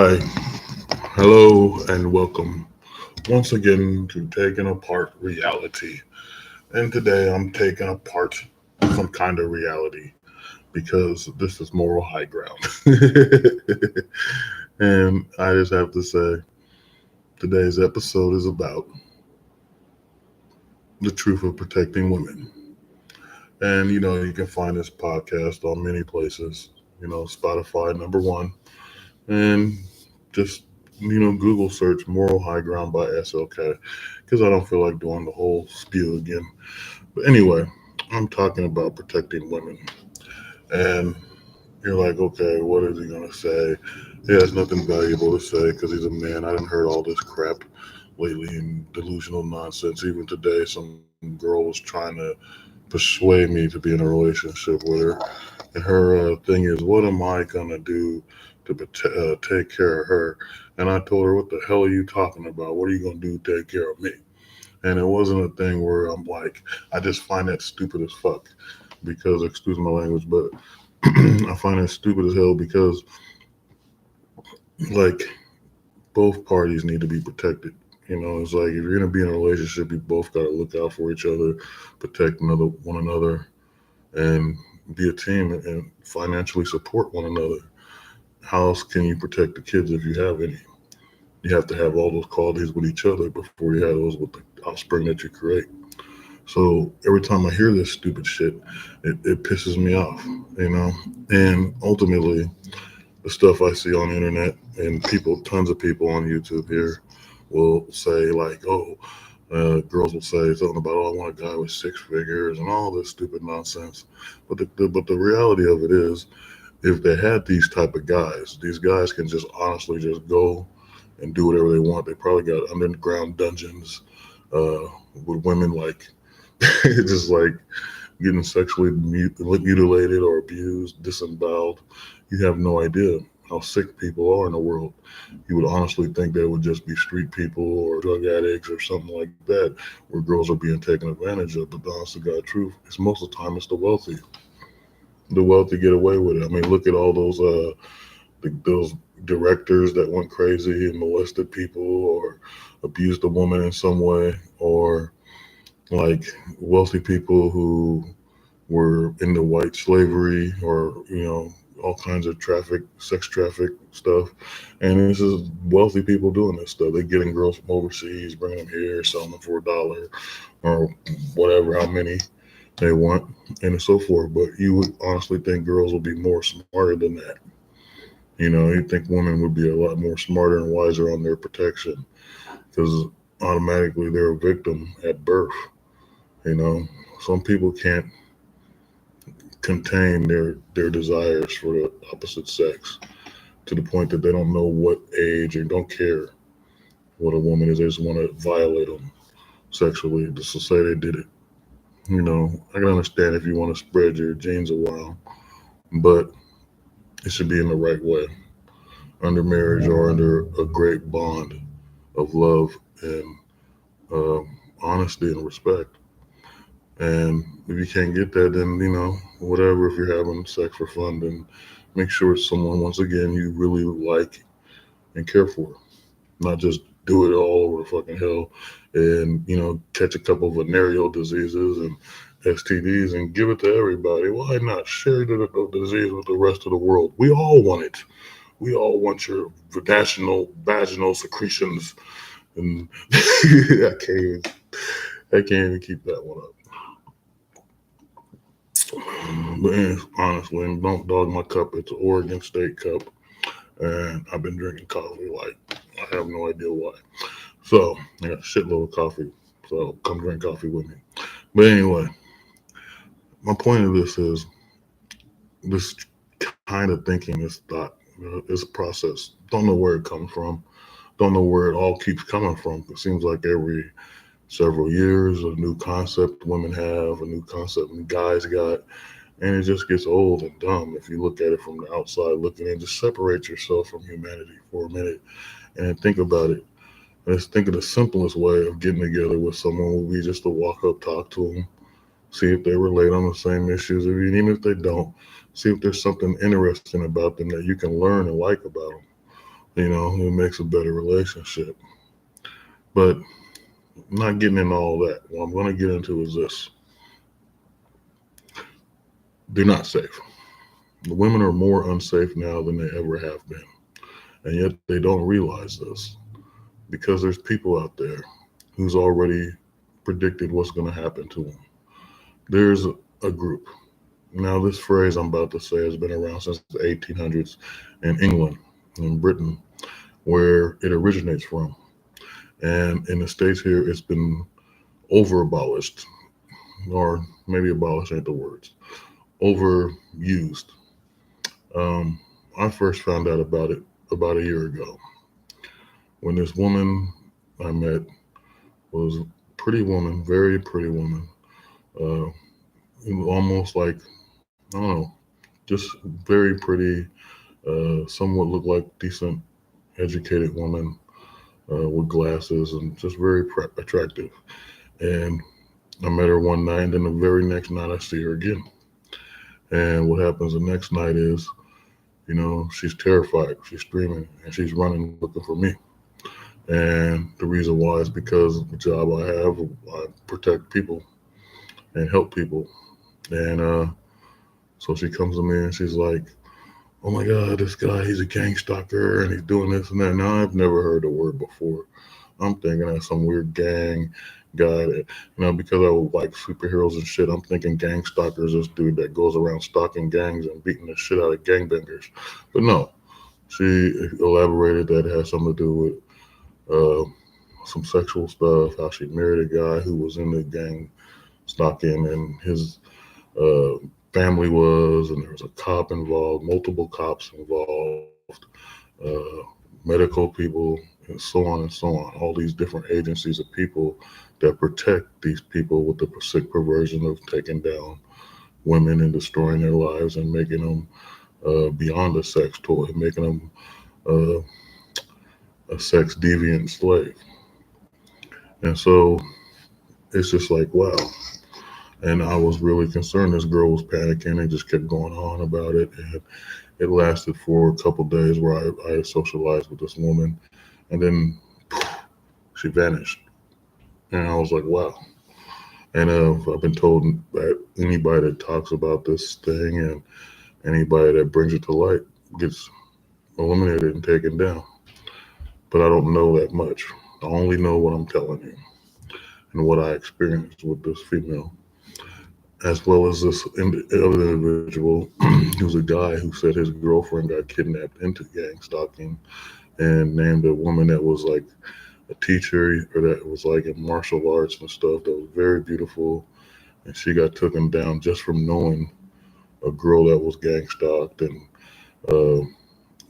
Hi, hello, and welcome once again to Taking Apart Reality. And today I'm taking apart some kind of reality because this is moral high ground. And I just have to say, today's episode is about the truth of protecting women. And you can find this podcast on many places, Spotify, number one, and just Google search "Moral High Ground" by SLK because I don't feel like doing the whole spiel again. But anyway, I'm talking about protecting women, and you're like, okay, what is he gonna say? He has nothing valuable to say because he's a man. I didn't heard all this crap lately and delusional nonsense. Even today, some girl was trying to persuade me to be in a relationship with her, and her thing is, what am I gonna do to take care of her? And I told her, what the hell are you talking about? What are you gonna do to take care of me? And it wasn't a thing where I'm like, I just find that stupid as fuck because, excuse my language, but I find that stupid as hell because, like, both parties need to be protected. It's like if you're gonna be in a relationship, you both gotta look out for each other, protect one another, and be a team and financially support one another. How else can you protect the kids if you have any? You have to have all those qualities with each other before you have those with the offspring that you create. So every time I hear this stupid shit, it pisses me off, you know? And ultimately, the stuff I see on the internet and people, tons of people on YouTube here will say, like, oh, girls will say something about, oh, I want a guy with six figures and all this stupid nonsense. But the reality of it is, if they had these type of guys, these guys can just honestly just go and do whatever they want. They probably got underground dungeons uh, with women like just like getting sexually mutilated or abused, disemboweled. You have no idea how sick people are in the world. You would honestly think they would just be street people or drug addicts or something like that, where girls are being taken advantage of. But the honest to God truth is most of the time it's the wealthy. The wealthy get away with it. I mean, look at all those directors that went crazy and molested people or abused a woman in some way, or like wealthy people who were into white slavery or all kinds of sex traffic stuff. And this is wealthy people doing this stuff. They're getting girls from overseas, bringing them here, selling them for $1 or whatever, how many they want, and so forth. But you would honestly think girls would be more smarter than that. You think women would be a lot more smarter and wiser on their protection because automatically they're a victim at birth. You know, some people can't contain their desires for the opposite sex to the point that they don't know what age or don't care what a woman is. They just want to violate them sexually just to say they did it. I can understand if you want to spread your genes around, but it should be in the right way, under marriage or under a great bond of love and uh, honesty and respect. And if you can't get that, then whatever. If you're having sex for fun, then make sure it's someone once again you really like and care for, not just do it all over the fucking hell and catch a couple of venereal diseases and STDs and give it to everybody. Why not share the disease with the rest of the world? We all want it. We all want your vaginal secretions, and I can't even keep that one up. But honestly, and don't dog my cup. It's an Oregon State cup, and I've been drinking coffee like I have no idea why. So I got a shitload of coffee. So come drink coffee with me. But anyway, my point of this is this kind of thinking, this thought, this process. Don't know where it comes from. Don't know where it all keeps coming from. It seems like every several years, a new concept women have, a new concept guys got, and it just gets old and dumb if you look at it from the outside looking in. Just separate yourself from humanity for a minute and think about it. Let's think of the simplest way of getting together with someone would be just to walk up, talk to them, see if they relate on the same issues, or even if they don't, see if there's something interesting about them that you can learn and like about them. It makes a better relationship. But I'm not getting into all that. What I'm going to get into is this: they're not safe. The women are more unsafe now than they ever have been. And yet they don't realize this because there's people out there who's already predicted what's going to happen to them. There's a group. Now, this phrase I'm about to say has been around since the 1800s in England, in Britain, where it originates from. And in the States here, it's been over abolished, or maybe abolished ain't the words, overused. Um, I first found out about it about a year ago when this woman I met was a pretty woman, very pretty woman, uh, almost like, I don't know, just very pretty, somewhat looked like decent, educated woman with glasses and just very attractive. And I met her one night, and then the very next night I see her again. And what happens the next night is, she's terrified, she's screaming, and she's running looking for me. And the reason why is because of the job I have, I protect people and help people. And so she comes to me and she's like, "Oh my God, this guy, he's a gang stalker and he's doing this and that." Now, I've never heard the word before. I'm thinking that's some weird gang guy that, because I like superheroes and shit, I'm thinking gang stalker is this dude that goes around stalking gangs and beating the shit out of gangbangers. But no, she elaborated that it has something to do with some sexual stuff, how she married a guy who was in the gang stalking, and his uh, family was, and there was a cop involved, multiple cops involved, uh, medical people, and so on. All these different agencies of people that protect these people with the sick perversion of taking down women and destroying their lives and making them beyond a sex toy, making them uh, a sex deviant slave. And so it's just like, wow. And I was really concerned. This girl was panicking and just kept going on about it. And it lasted for a couple of days where I socialized with this woman. And then she vanished. And I was like, wow. And I've been told that anybody that talks about this thing and anybody that brings it to light gets eliminated and taken down. But I don't know that much. I only know what I'm telling you and what I experienced with this female, as well as this other individual. He was a guy who said his girlfriend got kidnapped into gang stalking and named a woman that was like a teacher or that was like in martial arts and stuff that was very beautiful. And she got taken down just from knowing a girl that was gang stalked uh,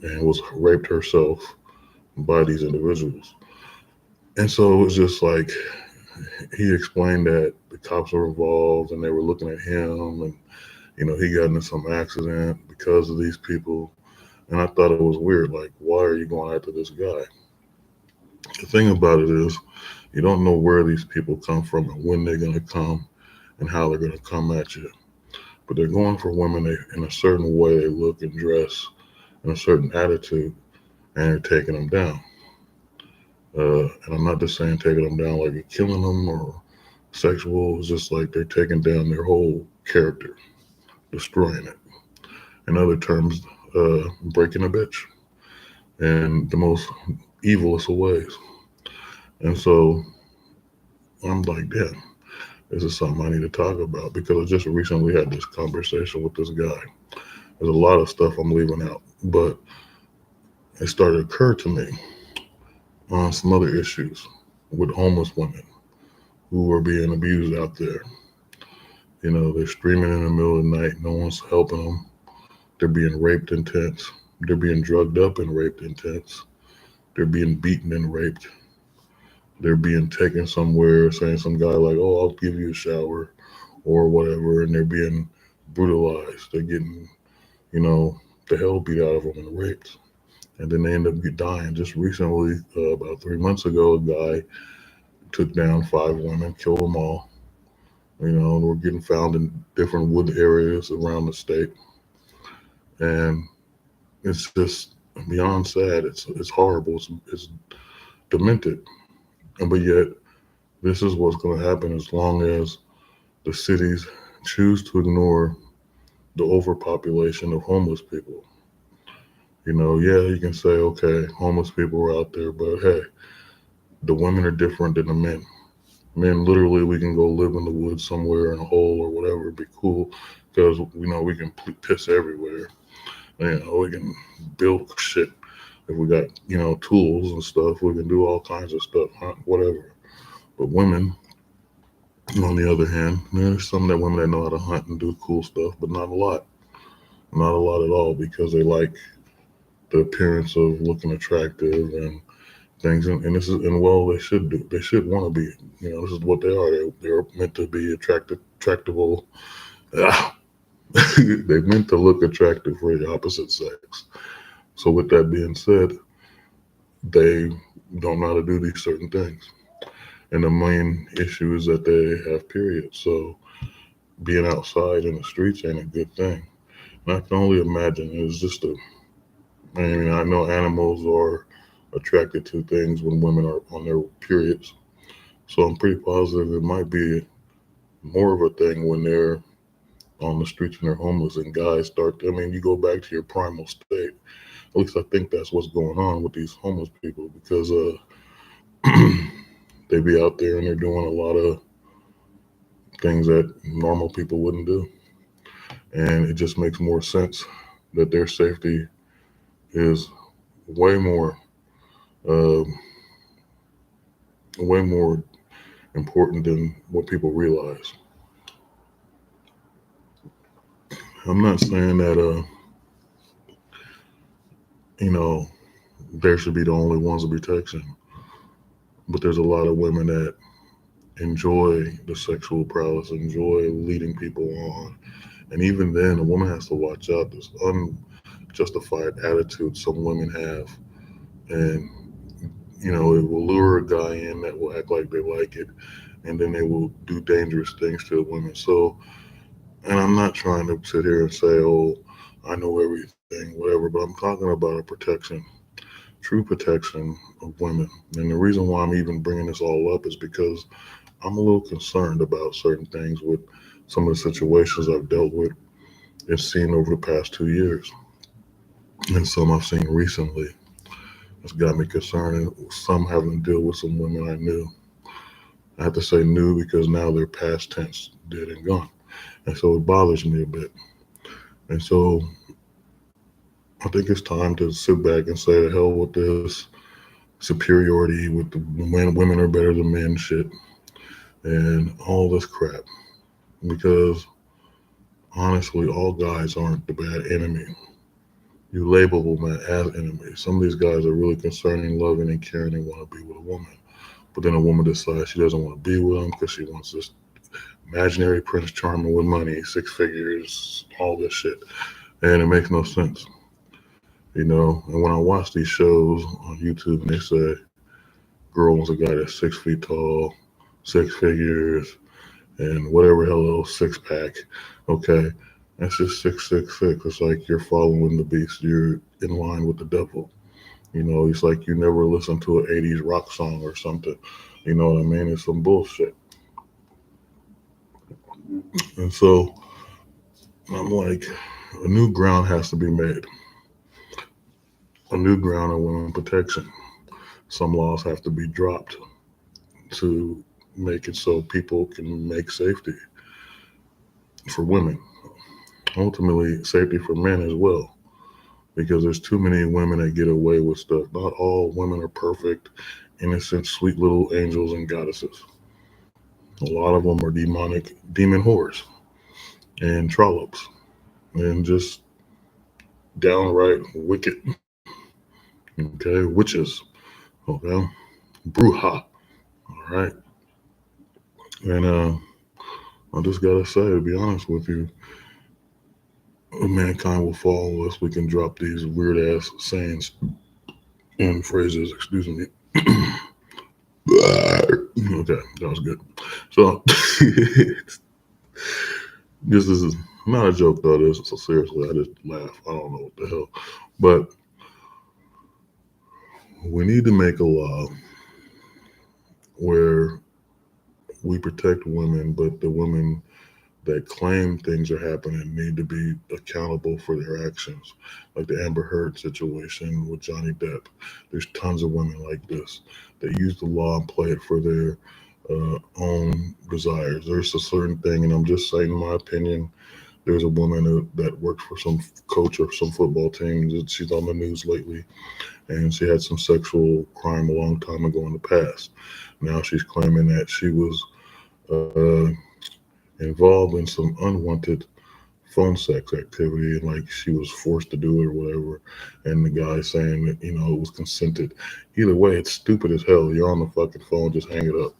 and was raped herself by these individuals. And so it was just like he explained that the cops were involved and they were looking at him, and he got into some accident because of these people. And I thought it was weird, like, why are you going after this guy? The thing about it is, you don't know where these people come from and when they're going to come and how they're going to come at you. But they're going for women in a certain way, they look and dress in a certain attitude, and they're taking them down. And I'm not just saying taking them down like you're killing them or sexual. It's just like they're taking down their whole character, destroying it. In other terms, breaking a bitch in the most evilest of ways. And so I'm like, damn, this is something I need to talk about because I just recently had this conversation with this guy. There's a lot of stuff I'm leaving out, but it started to occur to me on some other issues with homeless women who are being abused out there. They're screaming in the middle of the night. No one's helping them. They're being raped in tents. They're being drugged up and raped in tents. They're being beaten and raped. They're being taken somewhere, saying some guy like, "Oh, I'll give you a shower," or whatever, and they're being brutalized. They're getting, you know, the hell beat out of them and raped, and then they end up dying. Just recently, about 3 months ago, a guy took down 5 women, killed them all. We're getting found in different wood areas around the state, and it's just beyond sad. It's horrible. It's demented. But yet, this is what's going to happen as long as the cities choose to ignore the overpopulation of homeless people. Yeah, you can say, okay, homeless people are out there, but hey, the women are different than the men. Men, literally, we can go live in the woods somewhere in a hole or whatever, it'd be cool because we can piss everywhere. We can build shit if we got tools and stuff. We can do all kinds of stuff, hunt, whatever. But women, on the other hand, there's some that women that know how to hunt and do cool stuff, but not a lot. Not a lot at all because they like the appearance of looking attractive and things. And this is, and well, they should do. They should want to be. This is what they are. They're meant to be attractable. Ah, they're meant to look attractive for the opposite sex. So with that being said, they don't know how to do these certain things. And the main issue is that they have periods. So being outside in the streets ain't a good thing. And I can only imagine it's just a. I mean, I know animals are attracted to things when women are on their periods. So I'm pretty positive it might be more of a thing when they're on the streets and they're homeless and guys start. I mean, you go back to your primal state. At least I think that's what's going on with these homeless people because they be out there and they're doing a lot of things that normal people wouldn't do. And it just makes more sense that their safety is way more, uh, way more important than what people realize. I'm not saying that, you know, there should be the only ones of protection, but there's a lot of women that enjoy the sexual prowess, enjoy leading people on. And even then, a woman has to watch out. There's unjustified attitudes some women have. And, it will lure a guy in that will act like they like it. And then they will do dangerous things to the women. So, and I'm not trying to sit here and say, oh, I know everything, whatever, but I'm talking about a protection, true protection of women. And the reason why I'm even bringing this all up is because I'm a little concerned about certain things with some of the situations I've dealt with and seen over the past 2 years, and some I've seen recently. It's got me concerned. And some having to deal with some women I knew. I have to say knew because now they're past tense, dead and gone, and so it bothers me a bit. And so I think it's time to sit back and say the hell with this superiority with the women are better than men shit and all this crap because honestly, all guys aren't the bad enemy. You label them as enemies. Some of these guys are really concerning, loving, and caring and want to be with a woman. But then a woman decides she doesn't want to be with him because she wants this imaginary Prince Charming with money, six figures, all this shit. And it makes no sense. And when I watch these shows on YouTube and they say, girl wants a guy that's 6 feet tall, six figures, and whatever hello, six pack. Okay, that's just 666. It's like you're following the beast. You're in line with the devil. It's like you never listened to an 80s rock song or something. You know what I mean? It's some bullshit. And so I'm like, a new ground has to be made. A new ground of women protection. Some laws have to be dropped to make it so people can make safety for women. Ultimately, safety for men as well. Because there's too many women that get away with stuff. Not all women are perfect, innocent, sweet little angels and goddesses. A lot of them are demonic demon whores and trollops and just downright wicked. Okay, witches. Okay, bruja. All right, and I just gotta say, to be honest with you, mankind will fall unless we can drop these weird ass sayings and phrases. Excuse me. Okay, that was good. So this is not a joke though. This so seriously, I just laugh. I don't know what the hell, but We need to make a law where we protect women, but the women that claim things are happening need to be accountable for their actions. Like the Amber Heard situation with Johnny Depp. There's tons of women like this that use the law and play it for their own desires. There's a certain thing, and I'm just saying my opinion. There's a woman that worked for some coach of some football team. She's on the news lately, and she had some sexual crime a long time ago in the past. Now she's claiming that she was uh, involved in some unwanted phone sex activity, and like she was forced to do it or whatever. And the guy saying that it was consented. Either way, it's stupid as hell. You're on the fucking phone, just hang it up.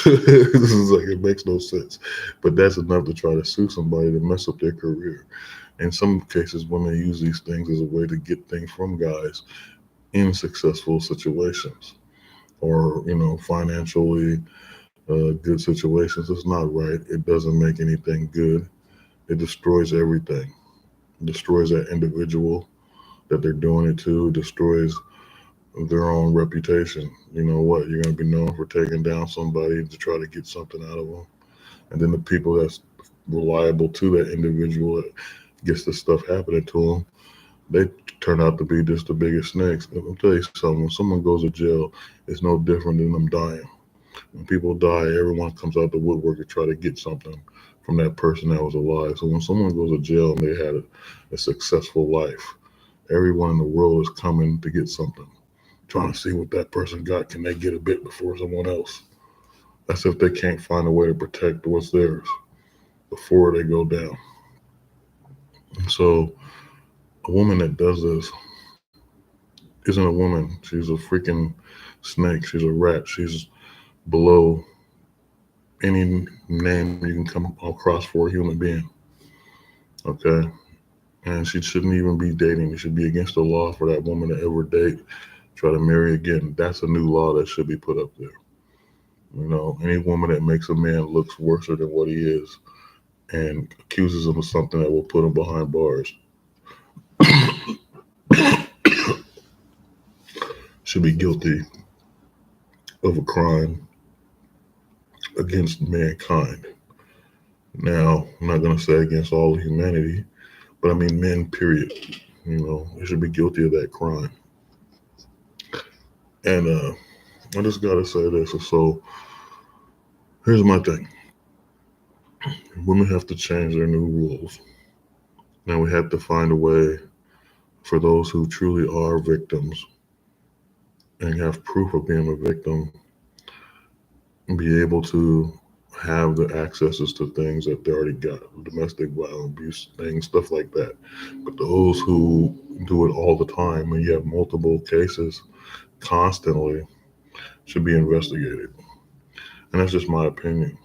This is like it makes no sense, but that's enough to try to sue somebody to mess up their career. In some cases, women use these things as a way to get things from guys in successful situations or financially good situations. It's not right. It doesn't make anything good. It destroys everything. It destroys that individual that they're doing it to. It destroys their own reputation. You know what? You're going to be known for taking down somebody to try to get something out of them. And then the people that's reliable to that individual that gets the stuff happening to them, they turn out to be just the biggest snakes. I'll tell you something. When someone goes to jail, it's no different than them dying. When people die, everyone comes out the woodwork to try to get something from that person that was alive. So when someone goes to jail and they had a successful life, everyone in the world is coming to get something, trying to see what that person got. Can they get a bit before someone else? That's if they can't find a way to protect what's theirs before they go down. And so a woman that does this isn't a woman. She's a freaking snake. She's a rat. She's below any name you can come across for a human being. Okay. And she shouldn't even be dating. It should be against the law for that woman to ever date, try to marry again. That's a new law that should be put up there. Any woman that makes a man looks worse than what he is and accuses him of something that will put him behind bars should be guilty of a crime against mankind. Now, I'm not going to say against all of humanity, but I mean men, period. They should be guilty of that crime. And I just got to say this. So here's my thing. Women have to change their new rules. Now we have to find a way for those who truly are victims and have proof of being a victim, be able to have the accesses to things that they already got, domestic violence, abuse things, stuff like that. But those who do it all the time and you have multiple cases constantly should be investigated. And that's just my opinion.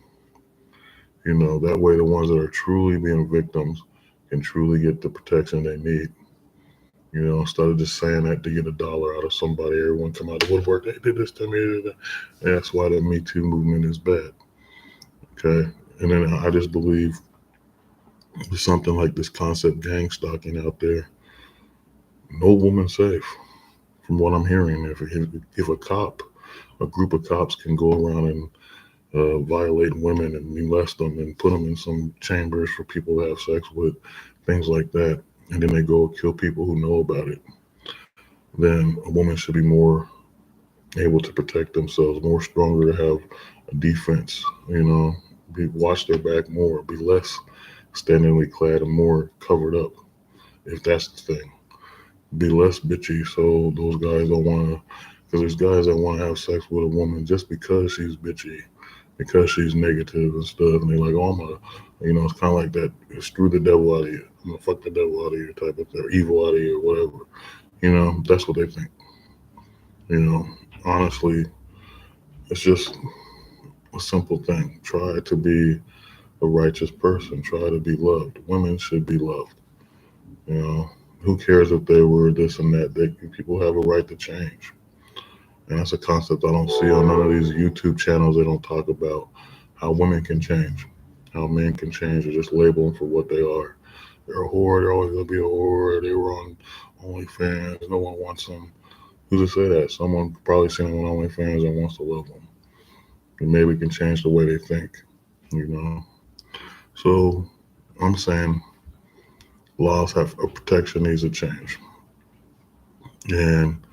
That way the ones that are truly being victims can truly get the protection they need. Instead of just saying that to get a dollar out of somebody, everyone come out of the woodwork, they did this to me. They did that. And that's why the Me Too movement is bad. Okay. And then I just believe with something like this concept gang stalking out there, no woman's safe. From what I'm hearing, if a group of cops can go around and violate women and molest them and put them in some chambers for people to have sex with, things like that, and then they go kill people who know about it, then a woman should be more able to protect themselves, more stronger to have a defense, watch their back more, be less standingly clad and more covered up, if that's the thing. Be less bitchy so those guys don't want to, because there's guys that want to have sex with a woman just because she's bitchy, because she's negative and stuff, and they're like, oh, I'm gonna, it's kind of like that, screw the devil out of you, I'm gonna fuck the devil out of you type of thing, or evil out of you, or whatever. That's what they think. You know, honestly, it's just a simple thing. Try to be a righteous person. Try to be loved. Women should be loved. You know, who cares if they were this and that? People have a right to change. And that's a concept I don't see on none of these YouTube channels. They don't talk about how women can change, how men can change, or just label them for what they are. They're a whore. They're always gonna be a whore. They were on OnlyFans. No one wants them. Who's to say that? Someone probably seen them on OnlyFans and wants to love them. And maybe can change the way they think, you know? So I'm saying laws have a protection needs to change. And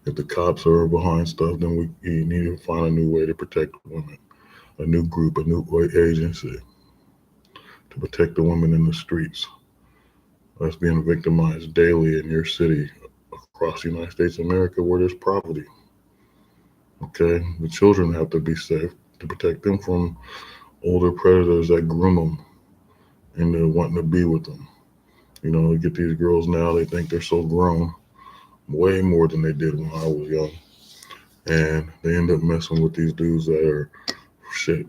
if the cops are behind stuff, then we need to find a new way to protect women, a new group, a new agency to protect the women in the streets that's being victimized daily in your city across the United States of America where there's poverty. Okay, the children have to be safe to protect them from older predators that groom them into wanting to be with them. You know, you get these girls now, they think they're so grown, way more than they did when I was young. And they end up messing with these dudes that are, shit,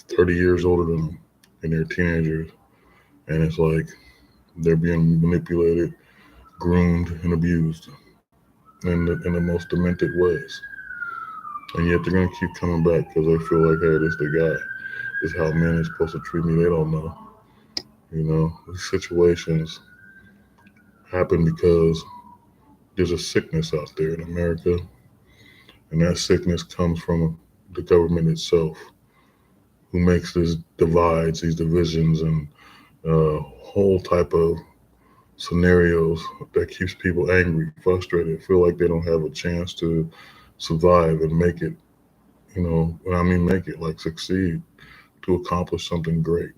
30 years older than them, and they're teenagers. And it's like they're being manipulated, groomed, and abused in the most demented ways. And yet they're going to keep coming back because they feel like, hey, this the guy. This is how men is supposed to treat me. They don't know. You know, these situations happen because there's a sickness out there in America, and that sickness comes from the government itself, who makes these divides, these divisions, and whole type of scenarios that keeps people angry, frustrated, feel like they don't have a chance to survive and make it. You know, when I mean make it, like succeed to accomplish something great.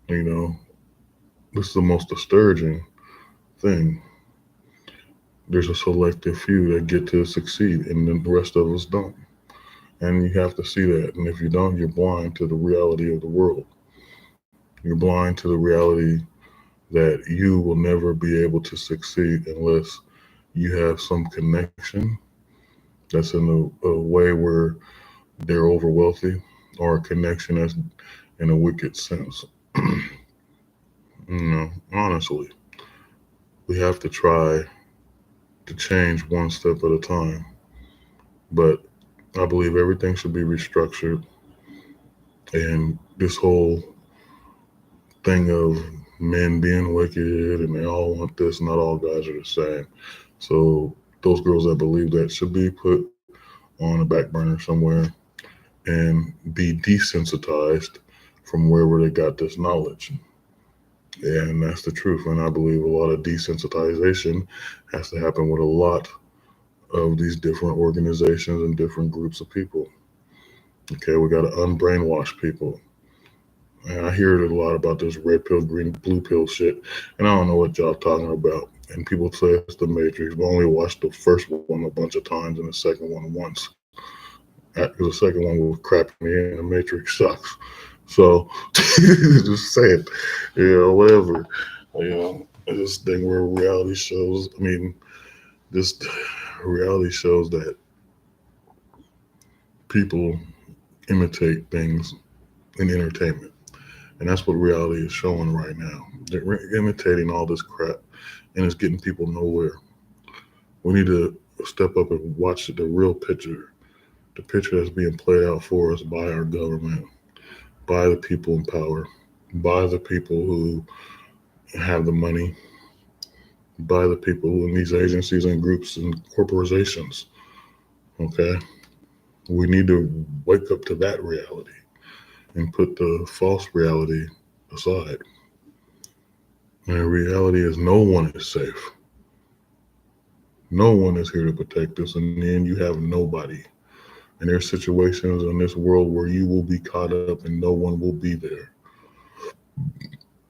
You know, this is the most discouraging thing. There's a selective few that get to succeed, and the rest of us don't. And you have to see that. And if you don't, you're blind to the reality of the world. You're blind to the reality that you will never be able to succeed unless you have some connection that's in a way where they're over wealthy, or a connection that's in a wicked sense. You know, honestly, we have to try to change one step at a time. But I believe everything should be restructured, and this whole thing of men being wicked and they all want this, not all guys are the same. So those girls that believe that should be put on a back burner somewhere and be desensitized from wherever they got this knowledge. And that's the truth. And I believe a lot of desensitization has to happen with a lot of these different organizations and different groups of people. Okay, we got to unbrainwash people. And I hear a lot about this red pill, green, blue pill shit, and I don't know what y'all talking about. And people say it's the Matrix. But I only watched the first one a bunch of times and the second one once. Because the second one was crapping me in. The Matrix sucks. So just saying, whatever. This thing where reality shows. I mean, this reality shows that people imitate things in entertainment. And that's what reality is showing right now. They're imitating all this crap, and it's getting people nowhere. We need to step up and watch the real picture, the picture that's being played out for us by our government, by the people in power, by the people who have the money, by the people in these agencies and groups and corporations. Okay? We need to wake up to that reality and put the false reality aside. And the reality is no one is safe. No one is here to protect us. And then you have nobody. And there's situations in this world where you will be caught up and no one will be there.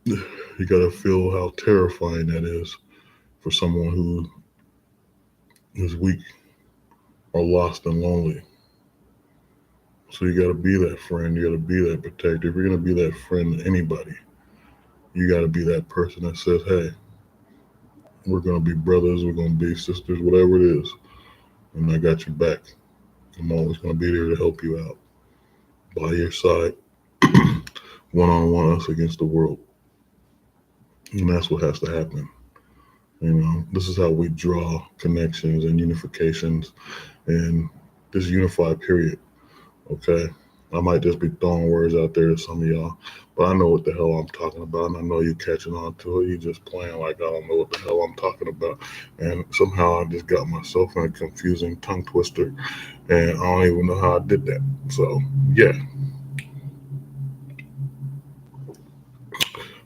You got to feel how terrifying that is for someone who is weak or lost and lonely. So you got to be that friend. You got to be that protector. If you're going to be that friend to anybody, you got to be that person that says, hey, we're going to be brothers, we're going to be sisters, whatever it is. And I got your back. I'm always going to be there to help you out, by your side, one on one, us against the world. And that's what has to happen. This is how we draw connections and unifications and this unified period. Okay. I might just be throwing words out there to some of y'all, but I know what the hell I'm talking about, and I know you catching on to it. You just playing like I don't know what the hell I'm talking about, and somehow I just got myself in a confusing tongue twister, and I don't even know how I did that. So yeah,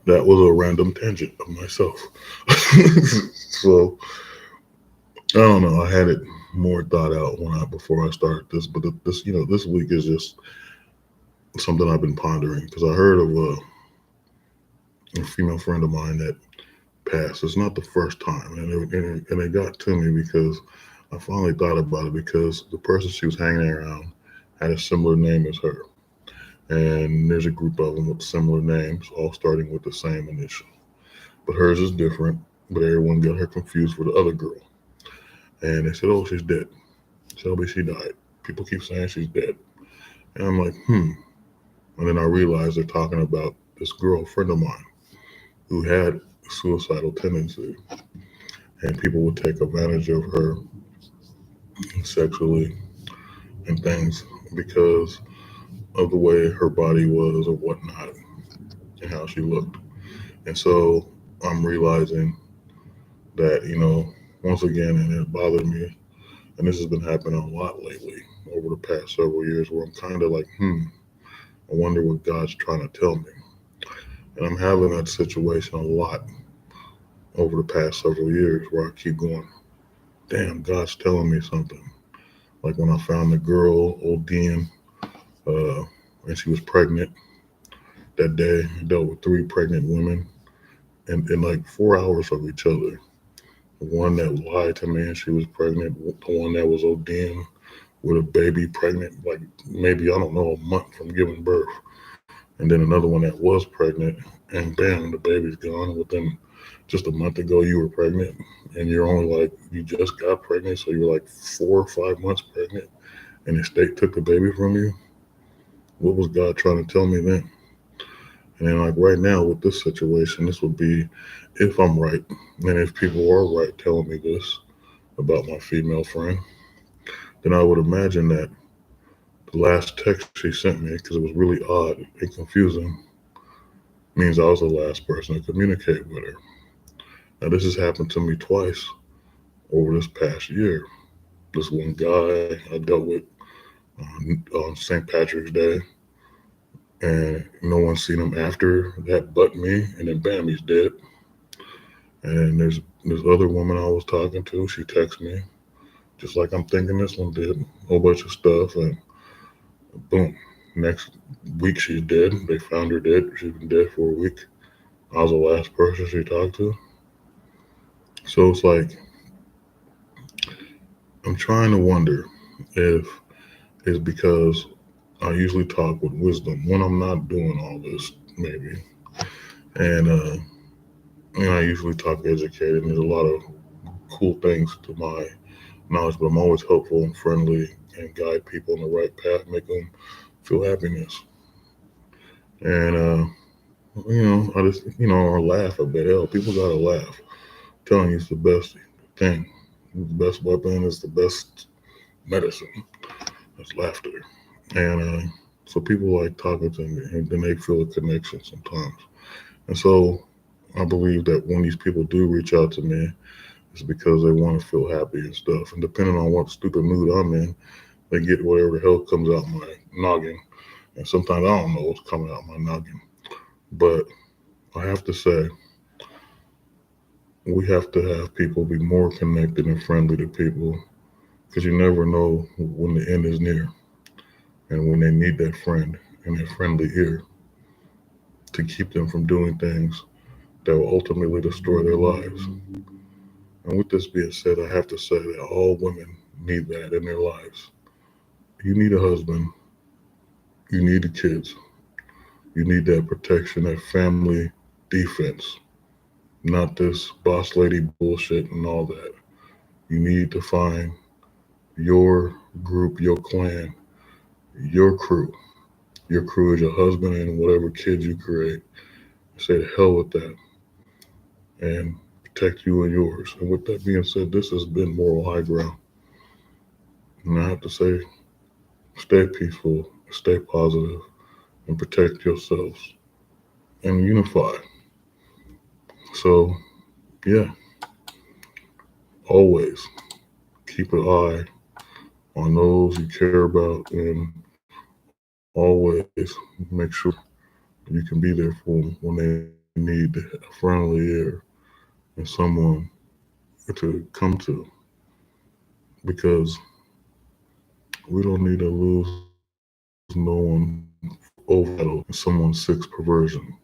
that was a random tangent of myself. So I don't know. I had it more thought out when I before I started this, but this this week is just something I've been pondering because I heard of a female friend of mine that passed. It's not the first time, and it got to me because I finally thought about it because the person she was hanging around had a similar name as her, and there's a group of them with similar names, all starting with the same initial, but hers is different. But everyone got her confused for the other girl, and they said, "Oh, she's dead. Shelby, she died." People keep saying she's dead, and I'm like, hmm. And then I realized they're talking about this girl, friend of mine, who had suicidal tendency, and people would take advantage of her sexually and things because of the way her body was or whatnot and how she looked. And so I'm realizing that, once again, and it bothered me, and this has been happening a lot lately over the past several years where I'm kind of like, I wonder what God's trying to tell me. And I'm having that situation a lot over the past several years where I keep going, damn, God's telling me something. Like when I found the girl, ODing, uh, and she was pregnant that day, I dealt with three pregnant women in like 4 hours of each other. The one that lied to me and she was pregnant, the one that was ODing with a baby pregnant, like maybe, I don't know, a month from giving birth. And then another one that was pregnant, and bam, the baby's gone. Within just a month ago, you were pregnant, and you're only like, you just got pregnant, so you're like 4 or 5 months pregnant, and the state took the baby from you. What was God trying to tell me then? And then, like right now with this situation, this would be if I'm right, and if people are right telling me this about my female friend, then I would imagine that the last text she sent me, because it was really odd and confusing, means I was the last person to communicate with her. Now, this has happened to me twice over this past year. This one guy I dealt with on St. Patrick's Day, and no one's seen him after that but me, and then bam, he's dead. And there's this other woman I was talking to, she texted me, just like I'm thinking this one did, a whole bunch of stuff, and boom, next week she's dead. They found her dead. She's been dead for a week. I was the last person she talked to. So it's like, I'm trying to wonder if it's because I usually talk with wisdom when I'm not doing all this, maybe. And, I usually talk educated, and there's a lot of cool things to my knowledge, but I'm always helpful and friendly and guide people on the right path, make them feel happiness. And, I just, or laugh a bit. Hell, people gotta laugh. I'm telling you, it's the best thing. The best weapon is the best medicine. It's laughter. And so people like talking to me, and then they feel a connection sometimes. And so I believe that when these people do reach out to me, it's because they want to feel happy and stuff. And depending on what stupid mood I'm in, they get whatever the hell comes out my noggin. And sometimes I don't know what's coming out my noggin. But I have to say, we have to have people be more connected and friendly to people because you never know when the end is near and when they need that friend and that friendly ear to keep them from doing things that will ultimately destroy their lives. And with this being said, I have to say that all women need that in their lives. You need a husband, you need the kids, you need that protection, that family defense, not this boss lady bullshit and all that. You need to find your group, your clan, your crew. Your crew is your husband and whatever kids you create. Say the hell with that and protect you and yours. And with that being said, this has been Moral High Ground. And I have to say, stay peaceful, stay positive, and protect yourselves and unify. So, yeah, always keep an eye on those you care about and always make sure you can be there for them when they need a friendly ear and someone to come to because we don't need to lose no one over someone's sick perversion.